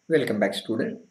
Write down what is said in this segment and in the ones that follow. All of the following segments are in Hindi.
Welcome back, student.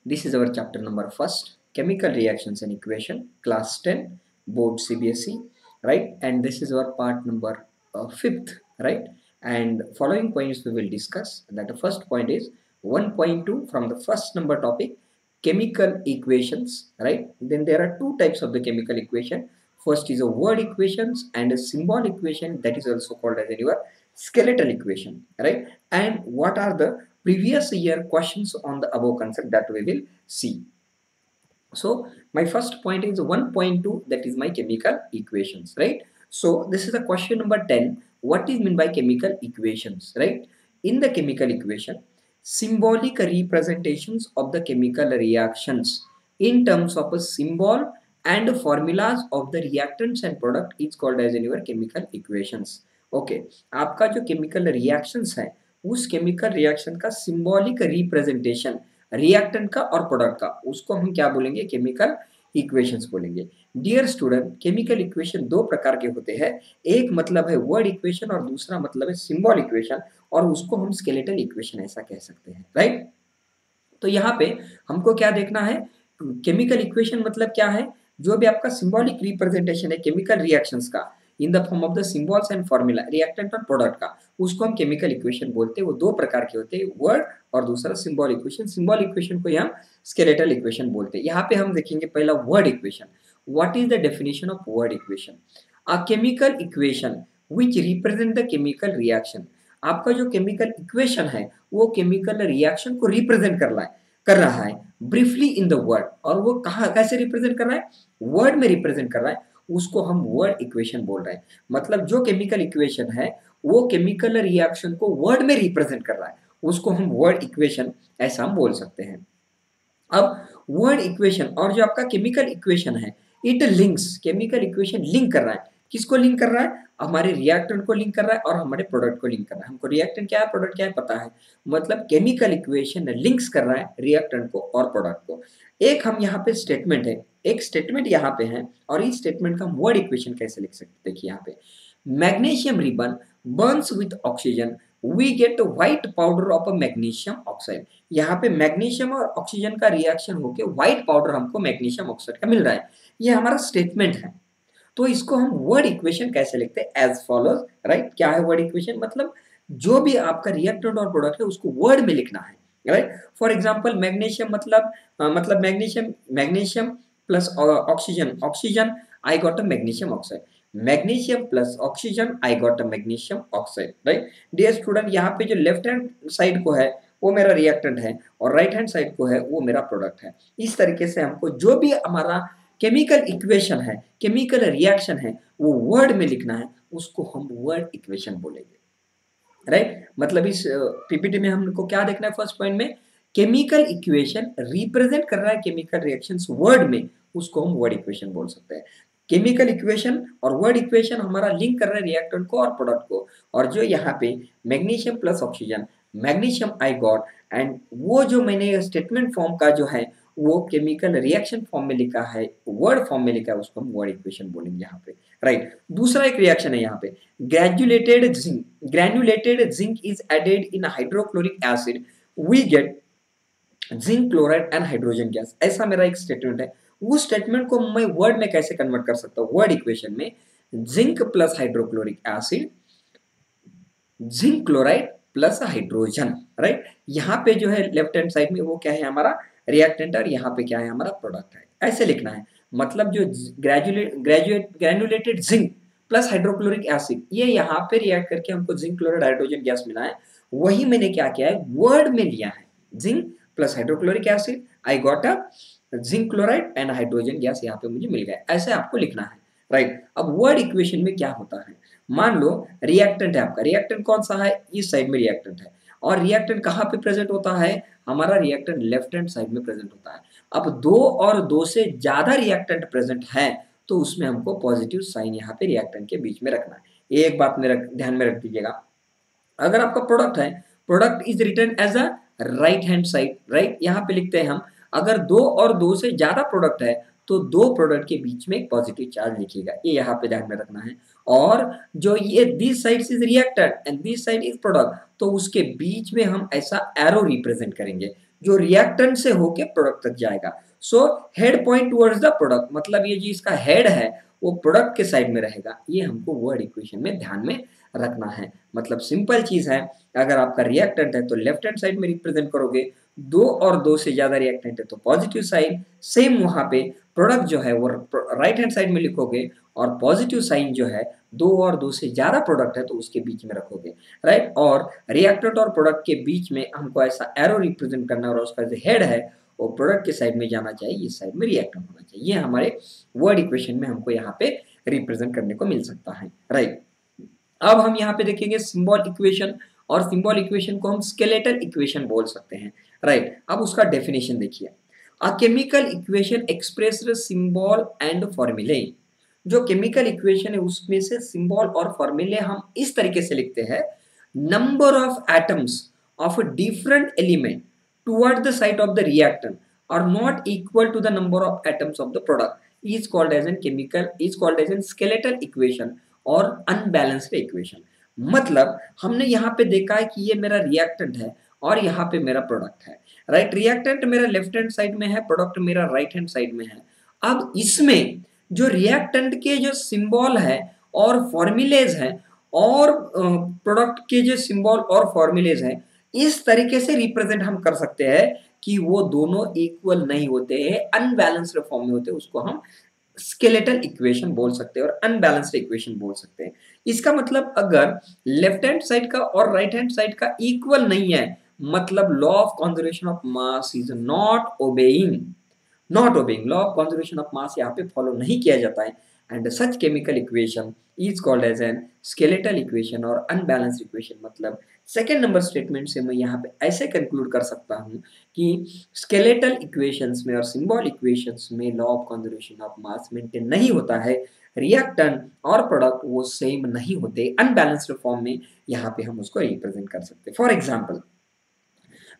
This is our chapter number first, chemical reactions and equation, class 10, board CBSE, right? And this is our part number fifth, right? And following points we will discuss. That the first point is 1.2 from the first number topic, chemical equations, right? Then there are two types of the chemical equation. First is a word equations and a symbol equation, that is also called as your skeletal equation, right? And what are the previous year questions on the above concept that we will see. So my first point is 1.2, that is my chemical equations, right? So this is a question number 10. What is meant by chemical equations, right? In the chemical equation, symbolic representations of the chemical reactions in terms of a symbol and formulas of the reactants and product is called as in your chemical equations. Okay, आपका जो chemical reactions है उस केमिकल रिएक्शन का सिंबॉलिक रिप्रेजेंटेशन रिएक्टेंट का और प्रोडक्ट का, उसको हम क्या बोलेंगे? केमिकल इक्वेशंस बोलेंगे। डियर स्टूडेंट, केमिकल इक्वेशन दो प्रकार के होते हैं, एक मतलब है वर्ड इक्वेशन और दूसरा मतलब है सिंबल इक्वेशन, और उसको हम स्केलेटल इक्वेशन ऐसा कह सकते हैं, राइट? तो यहाँ पे हमको क्या देखना है? केमिकल इक्वेशन मतलब क्या है? जो भी आपका सिंबॉलिक रिप्रेजेंटेशन है केमिकल रिएक्शंस का in the form of the symbols and formula reactant और प्रोडक्ट का, उसको हम केमिकल इक्वेशन बोलते हैं। वो दो प्रकार के होते हैं, वर्ड और दूसरा सिंबल इक्वेशन। सिंबल इक्वेशन को हम स्केलेटल इक्वेशन बोलते हैं। यहाँ पे हम देखेंगे पहला word equation. What is the definition of word equation? A chemical equation which represent the chemical reaction. आपका जो केमिकल इक्वेशन है वो केमिकल रिएक्शन को रिप्रेजेंट कर रहा है ब्रीफली इन द वर्ड। और वो कहाँ कैसे रिप्रेजेंट कर रहा है? वर्ड में रिप्रेजेंट कर रहा है, उसको हम वर्ड इक्वेशन बोल रहे हैं। मतलब जो केमिकल इक्वेशन है वो केमिकल रिएक्शन को वर्ड में रिप्रेजेंट कर रहा है, उसको हम वर्ड इक्वेशन ऐसा हम बोल सकते हैं। अब वर्ड इक्वेशन और जो आपका केमिकल इक्वेशन है, it links, chemical equation link कर रहा है। किसको लिंक कर रहा है? हमारे रिएक्टेंट को लिंक कर रहा है और हमारे प्रोडक्ट को लिंक कर रहा है। हमको रिएक्टेंट क्या है, प्रोडक्ट क्या है पता है। मतलब केमिकल इक्वेशन लिंक्स कर रहा है रिएक्टेंट को और प्रोडक्ट को। एक हम यहाँ पे स्टेटमेंट है, एक स्टेटमेंट यहाँ पे है, और इस स्टेटमेंट का हम वर्ड इक्वेशन कैसे लिख सकते हैं? देखिए यहाँ पे, magnesium ribbon burns with oxygen we get white powder of a magnesium oxide. यहाँ पे मैग्नीशियम और ऑक्सीजन का रिएक्शन होके व्हाइट पाउडर हमको मैग्नीशियम ऑक्साइड का मिल रहा है। ये हमारा स्टेटमेंट है। तो इसको हम वर्ड इक्वेशन कैसे लिखते हैं? As follows, right? क्या है वर्ड इक्वेशन? मतलब जो भी आपका रिएक्टेंट और प्रोडक्ट है उसको वर्ड में लिखना है, राइट? फॉर एग्जांपल मैग्नीशियम मतलब magnesium plus oxygen I got a magnesium oxide. Magnesium plus oxygen I got a magnesium oxide, right? Dear student, यहाँ पे जो लेफ्ट हैंड साइड को है वो मेरा रिएक्टेंट है और राइट हैंड साइड को है वो मेरा प्रोडक्ट है। इस तरीके से हमको जो भी हमारा केमिकल इक्वेशन है, केमिकल रिएक्शन है, वो वर्ड में लिखना है, उसको हम वर्ड इक्वेशन बोलेंगे, राइट? मतलब इस पीपीटी में हमको क्या देखना है? फर्स्ट पॉइंट में केमिकल इक्वेशन रिप्रेजेंट कर रहा है केमिकल रिएक्शंस वर्ड में, उसको हम वर्ड इक्वेशन बोल सकते हैं। केमिकल इक्वेशन और वर्ड इक्वेशन हमारा लिंक कर रहा है रिएक्टेंट को और प्रोडक्ट को। और जो यहाँ पे magnesium plus oxygen, magnesium I got, and वो जो मैंने स्टेटमेंट फॉर्म का जो है वो केमिकल रिएक्शन फॉर्म में लिखा है, वर्ड फॉर्म में लिखा है, उसको हम वर्ड इक्वेशन बोलेंगे यहाँ पे, राइट? दूसरा एक रिएक्शन है यहाँ पे, granulated zinc is added in hydrochloric acid we get zinc chloride and hydrogen gas. ऐसा मेरा एक स्टेटमेंट है। उस स्टेटमेंट को मैं वर्ड में कैसे कन्वर्ट कर सकता हूँ? वर्ड इक्वेशन में zinc plus hydrochloric acid, zinc chloride plus hydrogen, right? यहाँ पे जो है लेफ्ट हैंड साइड में वो क्या है? हमारा रिएक्टेंट, और यहाँ पे क्या है? हमारा प्रोडक्ट है। ऐसे लिखना है। मतलब जो ग्रेन्युलेटेड जिंक प्लस हाइड्रोक्लोरिक एसिड, ये यहाँ पे रिएक्ट करके हमको जिंक क्लोराइड हाइड्रोजन गैस मिला है, वही मैंने क्या किया है? वर्ड में लिया है। Zinc plus hydrochloric acid I got a zinc chloride and hydrogen gas, यहाँ पे मुझे मिल गया। ऐसे आपको लिखना है, राइट? अब वर्ड इक्वेशन में क्या होता है? मान लो रिएक्टेंट है आपका, रिएक्टेंट कौन सा है? इस साइड में रिएक्टेंट है, और रिएक्टेंट कहाँ पे प्रेजेंट होता है? हमारा रिएक्टेंट लेफ्ट हैंड साइड में प्रेजेंट होता है। अब दो और दो से ज्यादा रिएक्टेंट प्रेजेंट है तो उसमें हमको पॉजिटिव साइन यहाँ पे रिएक्टेंट के बीच में रखना है। एक बात में ध्यान में रख दीजिएगा, अगर आपका प्रोडक्ट है, product is written as a right hand side, right? यहाँ पे लिखते हैं हम, अगर दो और दो से ज्यादा प्रोडक्ट है तो दो प्रोडक्ट के बीच में एक पॉजिटिव चार्ज लिखिएगा, ये यहाँ पे ध्यान में रखना है। और जो ये this side is reactant and this side is product, तो उसके बीच में हम ऐसा एरो रिप्रेजेंट करेंगे। जो रिएक्टेंट से होके प्रोडक्ट तक जाएगा। So head point towards the product, मतलब ये जो इसका हेड है वो प्रोडक्ट के साइड में रहेगा। ये हमको वर्ड इक्वेशन में ध्यान में रखना है। मतलब सिंपल चीज है, अगर आपका रिएक्टेंट है तो लेफ्ट हैंड साइड में रिप्रेजेंट करोगे, दो और दो से ज्यादा रिएक्टेंट है तो पॉजिटिव साइड, सेम वहां पे प्रोडक्ट जो है वो राइट हैंड साइड में लिखोगे, और पॉजिटिव साइन जो है दो और दो से ज्यादा प्रोडक्ट है तो उसके बीच में रखोगे, राइट। और रिएक्टेंट और प्रोडक्ट के बीच में हमको ऐसा एरो रिप्रेजेंट करना, और उसका जो हेड है वो प्रोडक्ट के साइड में जाना चाहिए, इस साइड में रिएक्टेंट होना चाहिए। ये हमारे वर्ड इक्वेशन में हमको यहाँ पे रिप्रेजेंट करने को मिल सकता है, राइट। अब हम यहाँ पे देखेंगे सिंबल इक्वेशन, और सिंबल इक्वेशन को हम स्केलेटल इक्वेशन बोल सकते हैं, राइट। अब उसका डेफिनेशन देखिए, अ chemical equation express symbol and फॉर्मूले। जो केमिकल इक्वेशन है उसमें से सिंबल और फॉर्मूले हम इस तरीके से लिखते हैं, number of atoms of different element toward the side of the reactant are not equal to the number of atoms of the product is called as an chemical, is called as an skeletal equation और अनबैलेंस्ड इक्वेशन। मतलब हमने यहाँ पे देखा है कि ये मेरा रिएक्टेंट है और यहाँ पे मेरा प्रोडक्ट है, राइट। रिएक्टेंट मेरा लेफ्ट हैंड साइड में है, प्रोडक्ट मेरा राइट हैंड साइड में है। अब इसमें जो रिएक्टेंट के जो सिंबल है और फॉर्मूलेज हैं, और प्रोडक्ट के जो सिंबल और फॉर्मूलेज हैं, इस तरीके से रिप्रेजेंट हम कर सकते हैं कि वो दोनों इक्वल नहीं होते हैं, अनबैलेंस्ड फॉर्म में होते हैं, उसको हम स्केलेटल इक्वेशन बोल सकते हैं और अनबैलेंस्ड इक्वेशन बोल सकते हैं। इसका मतलब अगर लेफ्ट हैंड साइड का और राइट हैंड साइड का इक्वल नहीं है, मतलब law of conservation of mass is not obeying law of conservation of mass यहाँ पे फॉलो नहीं किया जाता है, and such chemical equation is called as an skeletal equation और अनबैलेंस्ड इक्वेशन। मतलब सेकेंड नंबर स्टेटमेंट से मैं यहाँ पे ऐसे कंक्लूड कर सकता हूँ कि स्केलेटल इक्वेशंस में और सिंबल इक्वेशंस में law of conservation of mass maintain नहीं होता है, रिएक्टेंट और प्रोडक्ट वो सेम नहीं होते, अनबैलेंस्ड फॉर्म में यहाँ पे हम उसको रिप्रेजेंट कर सकते हैं। For example,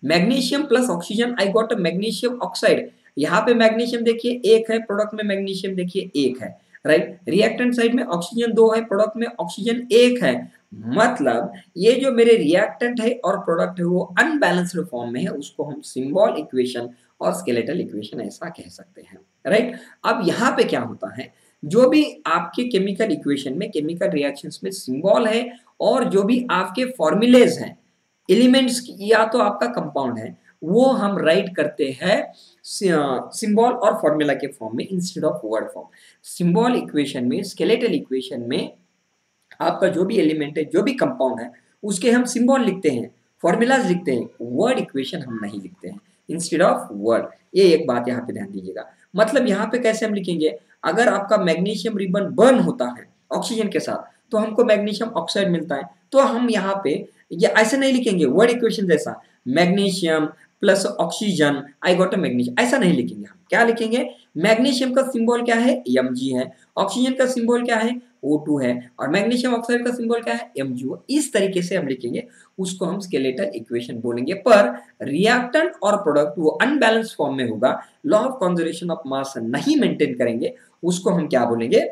magnesium plus oxygen, I got a magnesium oxide. यहाँ पे मैग्नीशियम देखिए एक है, प्रोडक्ट में मैग्नीशियम देखिए एक है, राइट। रिएक्टेंट साइड में ऑक्सीजन दो है, प्रोडक्ट में ऑक्सीजन एक है। मतलब ये जो मेरे रिएक्टेंट है और प्रोडक्ट है वो अनबैलेंस्ड फॉर्म में है, उसको हम सिंबल इक्वेशन और स्केलेटल इक्वेशन ऐसा कह सकते हैं, राइट। अब यहाँ पे क्या होता है, जो भी आपके केमिकल इक्वेशन में, केमिकल रिएक्शंस में सिंबल है और जो भी आपके फॉर्मूलेज हैं एलिमेंट्स या तो आपका कंपाउंड है, वो हम राइट करते हैं सिंबल और फॉर्मूला के फॉर्म में instead of word form. Symbol equation में, स्केलेटल इक्वेशन में आपका जो भी एलिमेंट है, जो भी कंपाउंड है, उसके हम सिंबल लिखते हैं, फॉर्मूलाज लिखते हैं, वर्ड इक्वेशन हम नहीं लिखते हैं इंस्टेड ऑफ वर्ड। ये एक बात यहाँ पे ध्यान दीजिएगा। मतलब यहाँ पे कैसे हम लिखेंगे, अगर आपका मैग्नीशियम रिबन बर्न होता है ऑक्सीजन के साथ तो हमको मैग्नीशियम ऑक्साइड मिलता है, तो हम यहाँ पे ये ऐसे नहीं लिखेंगे वर्ड इक्वेशन जैसा magnesium plus oxygen I got a magnesium, ऐसा नहीं लिखेंगे। हम क्या लिखेंगे, मैग्नीशियम का सिंबल क्या है, Mg है, ऑक्सीजन का सिंबल क्या है, O2 है, और मैग्नीशियम ऑक्साइड का सिंबल क्या है, MgO। इस तरीके से हम लिखेंगे, उसको हम स्केलेटल इक्वेशन बोलेंगे। पर रिएक्टेंट और प्रोडक्ट वो अनबैलेंस फॉर्म में होगा, लॉ ऑफ कंजर्वेशन ऑफ मास नहीं मेंटेन करेंगे, उसको हम क्या बोलेंगे,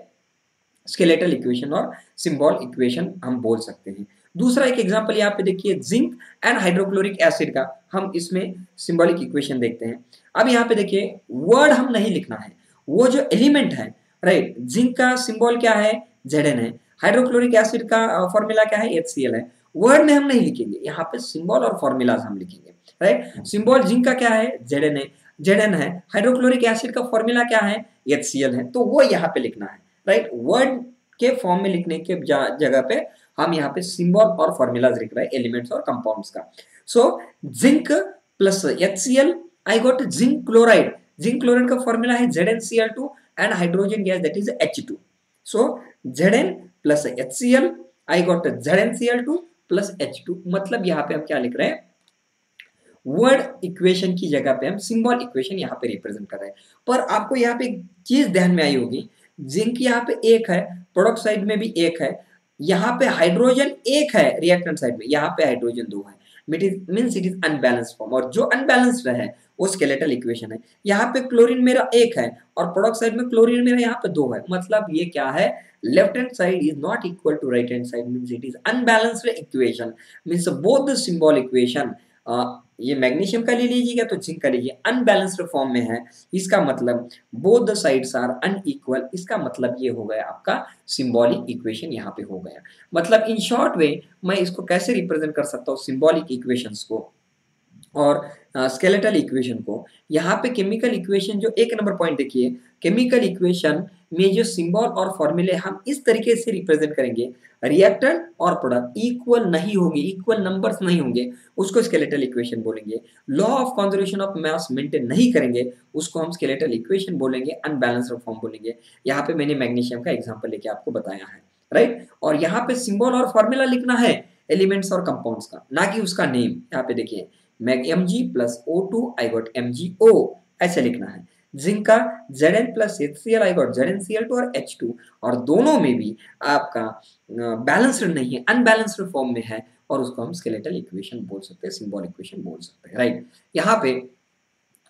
स्केलेटल इक्वेशन और सिंबल इक्वेशन हम बोल सकते हैं। दूसरा एक एग्जांपल यहाँ पे देखिए, जिंक एंड हाइड्रोक्लोरिक एसिड का हम इसमें सिंबॉलिक इक्वेशन देखते हैं। अब यहाँ पे देखिए वर्ड हम नहीं लिखना है, वो जो एलिमेंट है, राइट, जिंक का सिंबल क्या है, Zn है, हाइड्रोक्लोरिक एसिड का फॉर्मूला क्या है, HCl है। वर्ड में हम नहीं लिखेंगे, यहाँ पे सिंबल और फॉर्मूलाज हम लिखेंगे, राइट। सिंबल जिंक का क्या है, Zn है, हाइड्रोक्लोरिक एसिड का फॉर्मूला क्या है, HCl है, तो वो यहाँ पे लिखना है, राइट। वर्ड के फॉर्म में लिखने के जगह पे हम यहाँ पे सिंबल और फॉर्मूलाज लिख रहे हैं एलिमेंट्स और कंपाउंड्स का। So zinc plus HCl, I got zinc chloride. Zinc chloride का फॉर्मूला है ZnCl2 and hydrogen gas that is H2। So Zn plus HCl, I got ZnCl2 plus H2। मतलब यहाँ पे हम क्या लिख रहे हैं, वर्ड इक्वेशन की जगह पे हम सिंबल इक्वेशन यहाँ पे रिप्रेजेंट कर रहे हैं। पर आपको यहाँ पे एक चीज ध्यान में आई होगी, जिंक यहाँ पे एक है, प्रोडक्ट साइड में भी एक है, यहाँ पे हाइड्रोजन एक है, रिएक्टेंट साइड में यहाँ पे हाइड्रोजन दो है, means it is unbalanced form, और जो अनबैलेंस्ड है वो स्केलेटल इक्वेशन है। यहाँ पे क्लोरीन मेरा एक है और प्रोडक्ट साइड में क्लोरीन मेरा यहाँ पे दो है। मतलब ये क्या है, left hand side is not equal to right hand side, means it is unbalanced equation, means both the symbol equation ये मैग्नीशियम का ले लीजिएगा तो जिंक का लीजिए, अनबैलेंस्ड फॉर्म में है, इसका मतलब both the sides are unequal, इसका मतलब ये हो गया आपका सिंबॉलिक इक्वेशन यहाँ पे हो गया। मतलब इन शॉर्ट वे मैं इसको कैसे रिप्रेजेंट कर सकता हूँ सिंबॉलिक इक्वेशंस को और स्केलेटल इक्वेशन को। यहाँ पे केमिकल इक्वेशन जो एक नंबर पॉइंट देखिए, केमिकल इक्वेशन में जो सिंबल और फॉर्मूले हम इस तरीके से रिप्रेजेंट करेंगे, रिएक्टेंट और प्रोडक्ट इक्वल नहीं होंगे, इक्वल नंबर्स नहीं होंगे, उसको स्केलेटल इक्वेशन बोलेंगे। Law of conservation of mass maintain नहीं करेंगे, उसको हम स्केलेटल इक्वेशन बोलेंगे, अनबैलेंस्ड फॉर्म बोलेंगे। यहाँ पे मैंने मैग्नीशियम का एग्जांपल लेके आपको बताया है, राइट। और यहाँ पे सिंबल और फॉर्मूला लिखना है एलिमेंट्स और कंपाउंड्स का, ना कि उसका नेम। यहाँ पे देखिए mag Mg plus O2 I got MgO, ऐसे लिखना है। जिंक का Zn plus HCl I got ZnCl2 और H2, और दोनों में भी आपका बैलेंस्ड नहीं है, अनबैलेंस्ड फॉर्म में है, और उसको हम स्केलेटल इक्वेशन बोल सकते हैं, सिंबल इक्वेशन बोल सकते हैं, राइट। यहाँ पे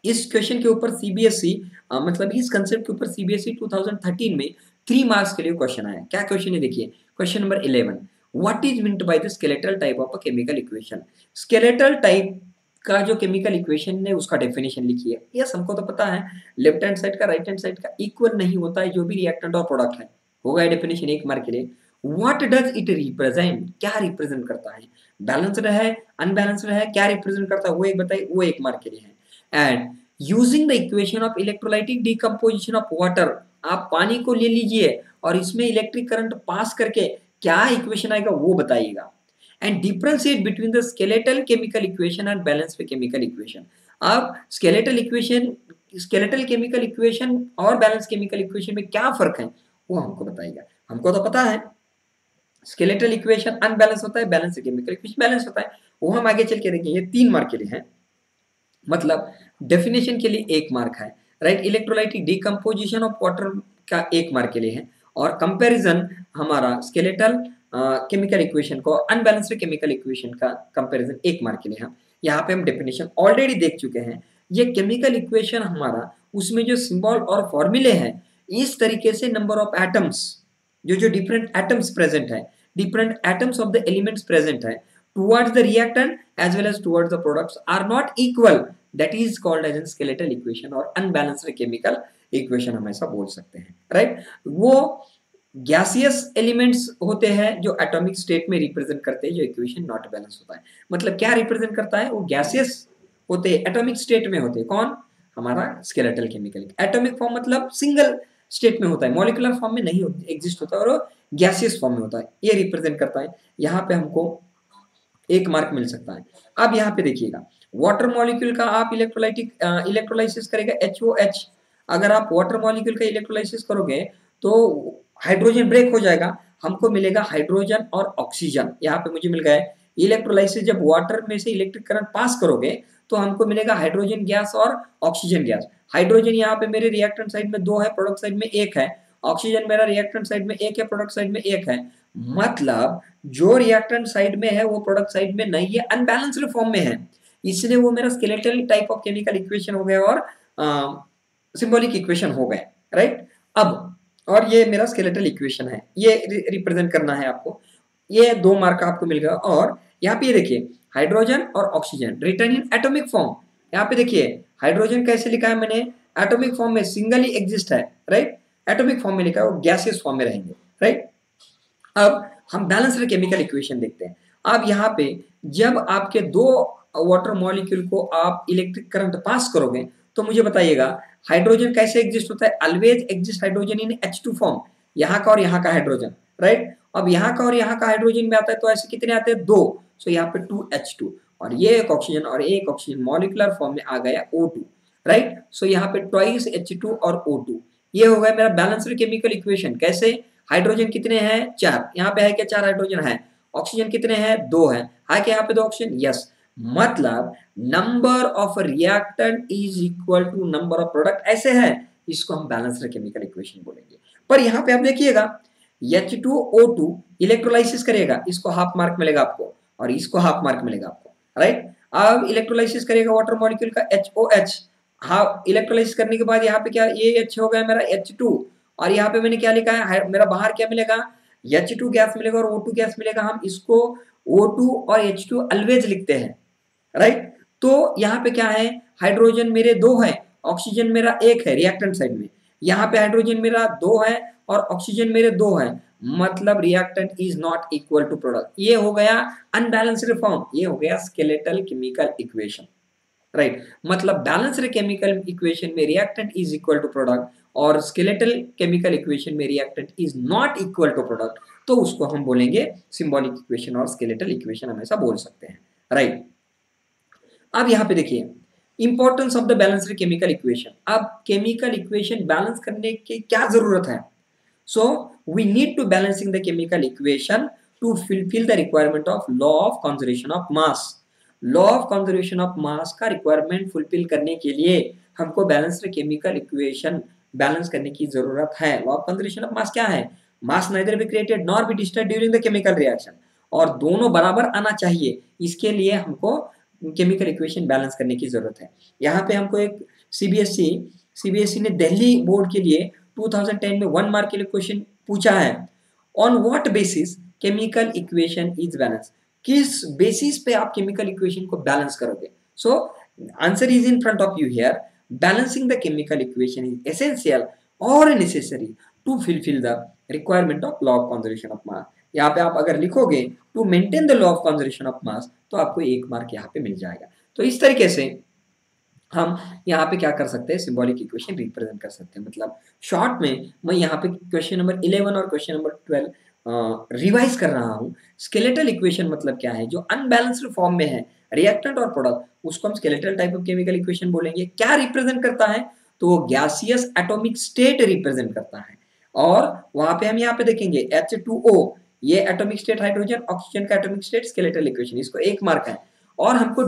इस क्वेश्चन के ऊपर सीबीएसई मतलब इस कंसेप्ट के ऊपर सीबीएसई 2013 में 3 मार्क्स के लिए क्वेश्चन आया। क्या क्वेश्चन है देखिए, question number 11, what is meant by the skeletal type of a chemical equation. Skeletal type का जो केमिकल इक्वेशन है उसका डेफिनेशन लिखिए। यस, हमको तो पता है लेफ्ट हैंड साइड का राइट हैंड साइड का इक्वल नहीं होता है जो भी रिएक्टेंट और प्रोडक्ट है, होगा डेफिनेशन 1 मार्क के लिए। व्हाट डज इट रिप्रेजेंट, क्या रिप्रेजेंट करता है, बैलेंस्ड है अनबैलेंस्ड है, क्या रिप्रेजेंट करता है वो एक बताइए, वो 1 मार्क के लिए है। And using the equation of electrolytic decomposition of water, आप पानी को ले लीजिए और इसमें इलेक्ट्रिक करंट पास करके क्या इक्वेशन आएगा वो बताइएगा। And differentiate between the skeletal chemical equation and balanced chemical equation. अब skeletal equation, skeletal chemical equation और बैलेंस केमिकल इक्वेशन में क्या फर्क है वो हमको बताइएगा। हमको तो पता है स्केलेटल इक्वेशन अनबैलेंस होता है, बैलेंस केमिकल इक्वेशन बैलेंस होता है, वो हम आगे चल के देखेंगे। ये 3 मार्क के लिए है, मतलब डेफिनेशन के लिए 1 मार्क है, right. Electrolytic decomposition of water का 1 मार्क के लिए है, और कंपैरिजन हमारा स्केलेटल केमिकल इक्वेशन को अनबैलेंस्ड केमिकल इक्वेशन का कंपैरिजन 1 मार्क के लिए है। यहाँ पे हम डेफिनेशन ऑलरेडी देख चुके हैं। ये केमिकल इक्वेशन हमारा, उसमें जो सिंबल और फॉर्मूले हैं, इस तरीके से नंबर ऑफ एटम्स, जो डिफरेंट एटम्स प्रेजेंट है, different atoms of the elements present है towards the reactant as well as towards the products are not equal, that is called as a skeletal equation और unbalanced chemical equation हम ऐसा बोल सकते हैं, राइट। वो गैसियस एलिमेंट्स होते हैं जो एटॉमिक स्टेट में रिप्रेजेंट करते हैं, जो इक्वेशन नॉट बैलेंस होता है। मतलब क्या रिप्रेजेंट करता है, वो गैसियस होते हैं, एटॉमिक स्टेट में होते हैं। कौन, हमारा स्केलेटल केमिकल। एटॉमिक फॉर्म मतलब सिंगल स्टेट में होता है, मॉलिक्यूलर फॉर्म में नहीं एग्जिस्ट होता, और गैसियस फॉर्म में होता है, ये रिप्रेजेंट करता है। यहाँ पे हमको 1 मार्क मिल सकता है। अब यहाँ पे देखिएगा, वाटर मॉलिक्यूल का आप इलेक्ट्रोलाइटिक इलेक्ट्रोलाइसिस करेगा HOH, अगर आप वाटर मॉलिक्यूल का इलेक्ट्रोलाइसिस करोगे तो हाइड्रोजन ब्रेक हो जाएगा, हमको मिलेगा हाइड्रोजन और ऑक्सीजन। यहाँ पे मुझे मिल गया है इलेक्ट्रोलाइसिस, जब वाटर में से इलेक्ट्रिक करंट पास करोगे तो हमको मिलेगा हाइड्रोजन गैस और ऑक्सीजन गैस। हाइड्रोजन यहाँ पे मेरे रिएक्टेंट साइड में 2 है, प्रोडक्ट साइड में 1 है, ऑक्सीजन मेरा रिएक्टेंट साइड में 1 है, प्रोडक्ट साइड में 1 है। मतलब जो रिएक्टेंट साइड में है वो प्रोडक्ट साइड में नहीं है, अनबैलेंस्ड फॉर्म में है, इसलिए वो मेरा skeletal type of chemical equation हो गया और सिंबॉलिक इक्वेशन हो गया, राइट। अब और ये मेरा स्केलेटल इक्वेशन है, ये रिप्रेजेंट करना है आपको, ये 2 मार्क आपको मिल गया। और यहाँ पे देखिए हाइड्रोजन और oxygen return in atomic form, यहाँ पे देखिए हाइड्रोजन कैसे लिखा है मैंने, एटॉमिक फॉर्म में सिंगली एग्जिस्ट है, राइट, एटॉमिक फॉर्म में लिखा है, वो गैसियस फॉर्म में रहेंगे, राइट। अब हम बैलेंस्ड केमिकल इक्वेशन देखते हैं। अब यहाँ पे जब आपके 2 वाटर मॉलिक्यूल को आप इलेक्ट्रिक करंट पास करोगे तो मुझे बताइएगा हाइड्रोजन कैसे एग्जिस्ट होता है, always exist hydrogen in H2 form, यहाँ का और यहाँ का हाइड्रोजन, राइट। अब यहाँ का और यहाँ का हाइड्रोजन में आता है तो ऐसे कितने आते हैं, 2, सो यहाँ पे 2H2, और ये एक ऑक्सीजन और एक ऑक्सीजन मॉलिकुलर फॉर्म में आ गया O2, राइट। सो यहाँ पे ट्वाइस H2 और O2, ये हो गया मेरा बैलेंस्ड केमिकल इक्वेशन। कैसे, हाइड्रोजन कितने हैं, 4, यहाँ पे है क्या, 4 हाइड्रोजन है, ऑक्सीजन कितने हैं, 2 है क्या यहाँ पे 2 ऑक्सीजन, यस। मतलब number of reactant is equal to number of product, ऐसे है, इसको हम बैलेंस्ड केमिकल इक्वेशन बोलेंगे। पर यहाँ पे आप देखिएगा H2O2 इलेक्ट्रोलाइसिस करेगा, इसको हाफ मार्क मिलेगा आपको और इसको हाफ मार्क मिलेगा आपको, राइट। अब इलेक्ट्रोलाइसिस करेगा वाटर मॉलिक्यूल का HOH, हाफ इलेक्ट्रोलाइसिस करने के बाद यहाँ पे क्या, ये H हो गया मेरा H2, और यहाँ पे मैंने क्या लिखा है, मेरा बाहर क्या मिलेगा, H2 गैस मिलेगा और O2 गैस मिलेगा। हम इसको O2 और H2 ऑलवेज लिखते हैं, राइट। तो यहाँ पे क्या है, हाइड्रोजन मेरे 2 है, ऑक्सीजन मेरा 1 है रिएक्टेंट साइड में, यहाँ पे हाइड्रोजन मेरा 2 है और ऑक्सीजन मेरे 2 है, मतलब reactant is not equal to product. ये हो गया अनबैलेंस्ड फॉर्म, ये हो गया स्केलेटल केमिकल इक्वेशन, राइट। मतलब बैलेंस्ड केमिकल इक्वेशन में reactant is equal to product और स्केलेटल केमिकल इक्वेशन में reactant is not equal to product, तो उसको हम बोलेंगे सिंबॉलिक इक्वेशन और स्केलेटल इक्वेशन हमेशा बोल सकते हैं, राइट। अब यहाँ पे देखिए importance of the balanced chemical equation. अब केमिकल इक्वेशन बैलेंस करने की क्या जरूरत है? So we need to balancing the chemical equation to fulfill the requirement of law of conservation of mass. Law of conservation of mass का requirement fulfill करने के लिए हमको balanced chemical equation balance करने की जरूरत है। Law of conservation of mass क्या है? Mass neither be created nor be destroyed during the chemical reaction, और दोनों बराबर आना चाहिए, इसके लिए हमको केमिकल इक्वेशन बैलेंस करने की जरूरत है। यहाँ पे हमको एक सीबीएसई ने दिल्ली बोर्ड के लिए 2010 में 1 मार्क के लिए क्वेश्चन पूछा है, on what basis chemical equation is balance, किस बेसिस पे आप केमिकल इक्वेशन को बैलेंस करोगे? So answer is in front of you here, balancing the chemical equation is essential और necessary to fulfil the requirement of law of conservation of mass. यहाँ पे आप अगर लिखोगे to maintain the law of conservation of mass, तो आपको 1 मार्क यहाँ पे मिल जाएगा। तो इस तरीके से हम यहाँ पे क्या कर सकते हैं, सिंबॉलिक इक्वेशन रिप्रेजेंट कर सकते हैं। मतलब शॉर्ट में मैं यहाँ पे क्वेश्चन नंबर 11 और क्वेश्चन नंबर 12 रिवाइज कर रहा हूँ। स्केलेटल इक्वेशन मतलब क्या है, जो अनबैलेंस्ड फॉर्म में है रिएक्टेंट और प्रोडक्ट, उसको हम skeletal type of chemical equation बोलेंगे। क्या रिप्रेजेंट करता है, तो वो गैसियस एटॉमिक स्टेट रिप्रेजेंट करता है। और वहां पे हम यहाँ पे देखेंगे H2O, ये एटॉमिक स्टेट हाइड्रोजन, ऑक्सीजन का एटॉमिक स्टेट, स्केलेटल इक्वेशन, इसको 1 मार्क है। और हमको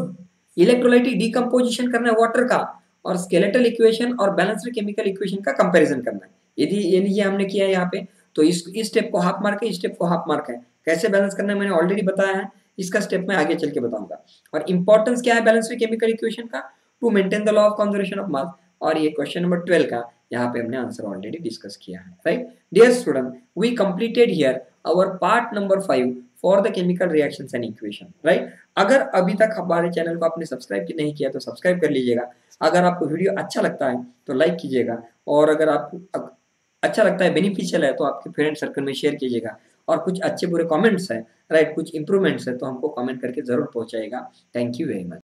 इलेक्ट्रोलाइटिक डिकम्पोजिशन करना है वाटर का, और स्केलेटल इक्वेशन और बैलेंस्ड केमिकल इक्वेशन का कंपैरिजन करना है। यदि ये हमने किया है यहाँ पे, तो इस स्टेप को हाफ मार्क है, इस स्टेप को हाफ मार्क है। कैसे बैलेंस करना है मैंने ऑलरेडी बताया है, इसका स्टेप मैं आगे चल के बताऊंगा। और इंपॉर्टेंस क्या है बैलेंस्ड केमिकल इक्वेशन का, to maintain the law of conservation of mass. और ये क्वेश्चन नंबर 12 का यहाँ पे हमने आंसर ऑलरेडी डिस्कस किया है, right. Dear student, we completed here our part number 5 for the chemical reactions and equation, right. अगर अभी तक हमारे चैनल को आपने सब्सक्राइब नहीं किया तो सब्सक्राइब कर लीजिएगा। अगर आपको वीडियो अच्छा लगता है तो लाइक कीजिएगा, और अगर आपको अच्छा लगता है, बेनिफिशियल है, तो आपके फ्रेंड सर्कल में शेयर कीजिएगा। और कुछ अच्छे बुरे कमेंट्स हैं, राइट, कुछ इंप्रूवमेंट्स है, तो हमको कमेंट करके जरूर पहुंचाएगा। Thank you very much.